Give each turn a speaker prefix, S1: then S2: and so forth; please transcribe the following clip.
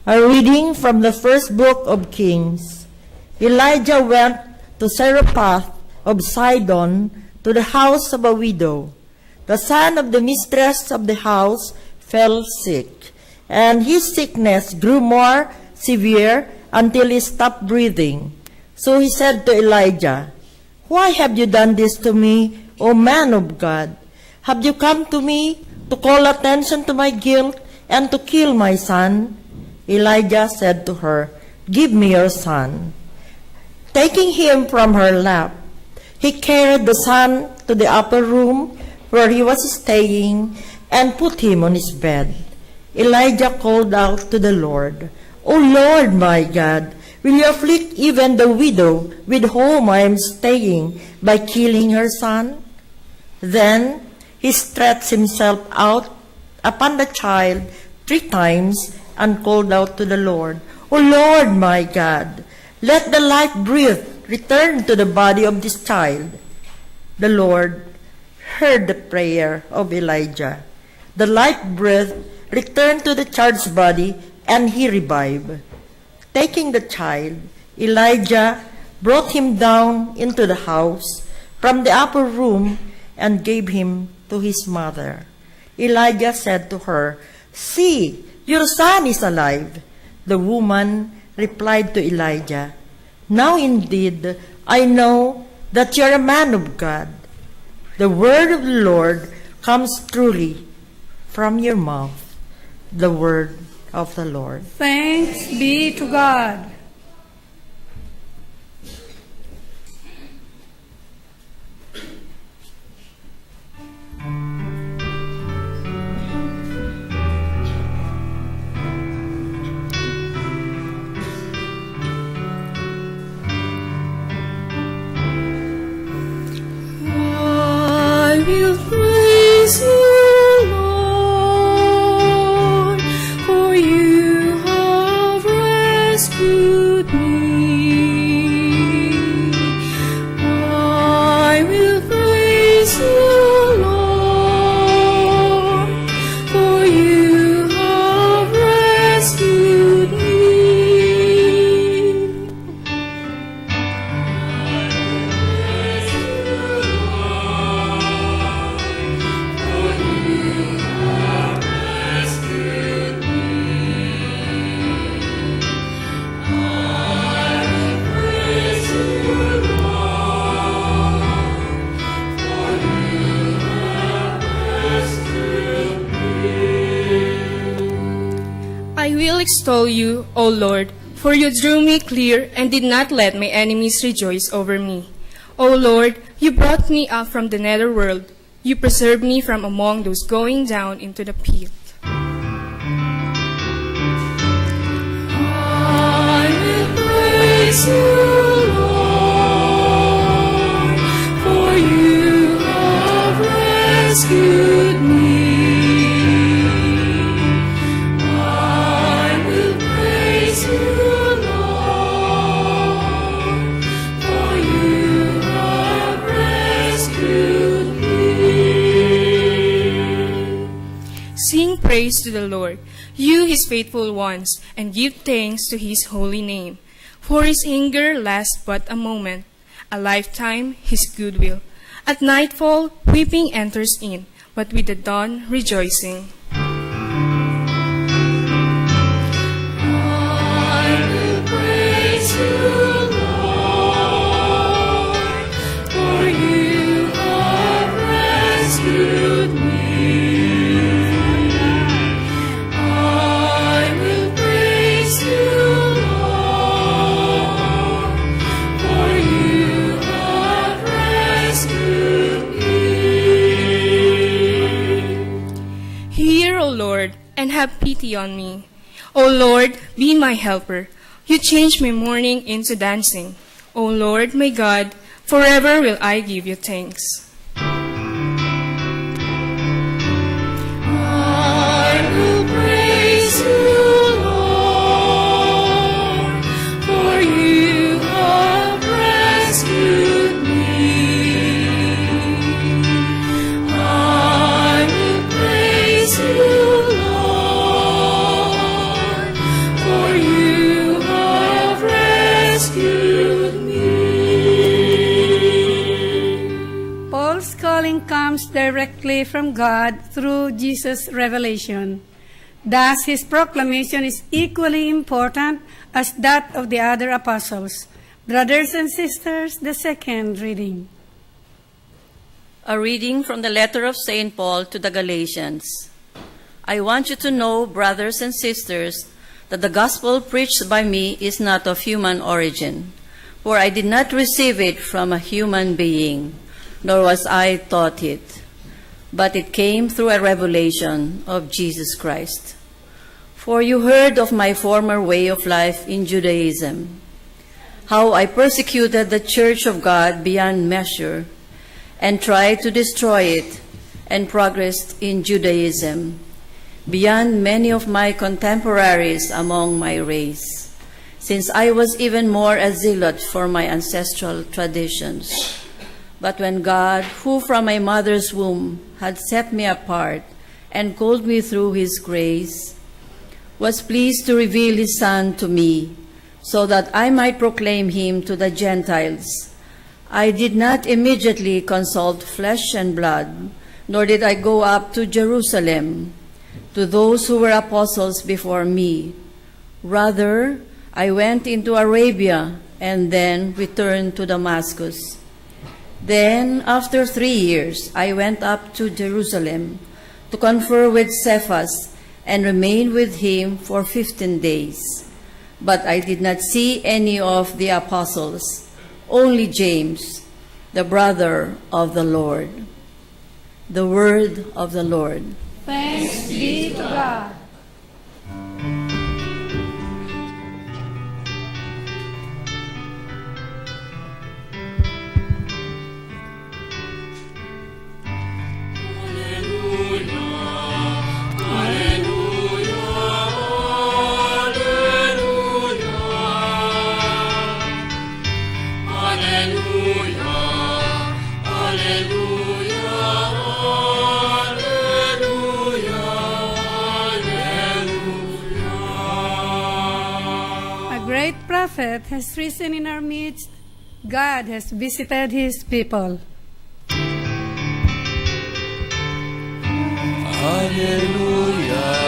S1: A reading from the first book of Kings. Elijah went to Zarephath of Sidon to the house of a widow. The son of the mistress of the house fell sick, and his sickness grew more severe until he stopped breathing. So he said to Elijah, "Why have you done this to me, O man of God? Have you come to me to call attention to my guilt and to kill my son?" Elijah said to her, "Give me your son." Taking him from her lap, he carried the son to the upper room where he was staying and put him on his bed. Elijah called out to the Lord, "O Lord my God, will you afflict even the widow with whom I am staying by killing her son?" Then he stretched himself out upon the child 3 times and called out to the Lord, "O Lord my God, let the life breath return to the body of this child." The Lord heard the prayer of Elijah. The life breath returned to the child's body, and he revived. Taking the child, Elijah brought him down into the house from the upper room and gave him to his mother. Elijah said to her, "See, your son is alive." The woman replied to Elijah, "Now indeed I know that you are a man of God. The word of the Lord comes truly from your mouth." The word of the Lord.
S2: Thanks be to God. I will praise you, Lord, for you have rescued me. I will praise you, Lord, for you have rescued me. I will extol you, O Lord, for you drew me clear and did not let my enemies rejoice over me. O Lord, you brought me up from the nether world. You preserved me from among those going down into the pit. I will praise you, Lord, for you have rescued me. I will praise you, Lord, for you have rescued me. Sing praise to the Lord, you his faithful ones, and give thanks to his holy name. For his anger lasts but a moment, a lifetime his goodwill. At nightfall, weeping enters in, but with the dawn, rejoicing. I will praise you, Lord, for you have rescued me. I will praise you, Lord, for you have rescued me. Hear, O Lord, and have pity on me. O Lord, be my helper. You change my mourning into dancing. O Lord, my God, forever will I give you thanks. I will praise you, Lord, for you have rescued me. I will praise you, Lord, for
S3: comes directly from God through Jesus' revelation. Thus, his proclamation is equally important as that of the other apostles. Brothers and sisters, the second reading.
S4: A reading from the letter of St. Paul to the Galatians. I want you to know, brothers and sisters, that the gospel preached by me is not of human origin, for I did not receive it from a human being, nor was I taught it, but it came through a revelation of Jesus Christ. For you heard of my former way of life in Judaism, how I persecuted the church of God beyond measure, and tried to destroy it, and progressed in Judaism beyond many of my contemporaries among my race, since I was even more a zealot for my ancestral traditions. But when God, who from my mother's womb had set me apart and called me through his grace, was pleased to reveal his Son to me, so that I might proclaim him to the Gentiles, I did not immediately consult flesh and blood, nor did I go up to Jerusalem to those who were apostles before me. Rather, I went into Arabia and then returned to Damascus. Then, after 3 years, I went up to Jerusalem to confer with Cephas and remained with him for 15 days. But I did not see any of the apostles, only James, the brother of the Lord. The word of the Lord.
S3: Thanks be to God. Prophet has risen in our midst. God has visited his people.
S5: Alleluia.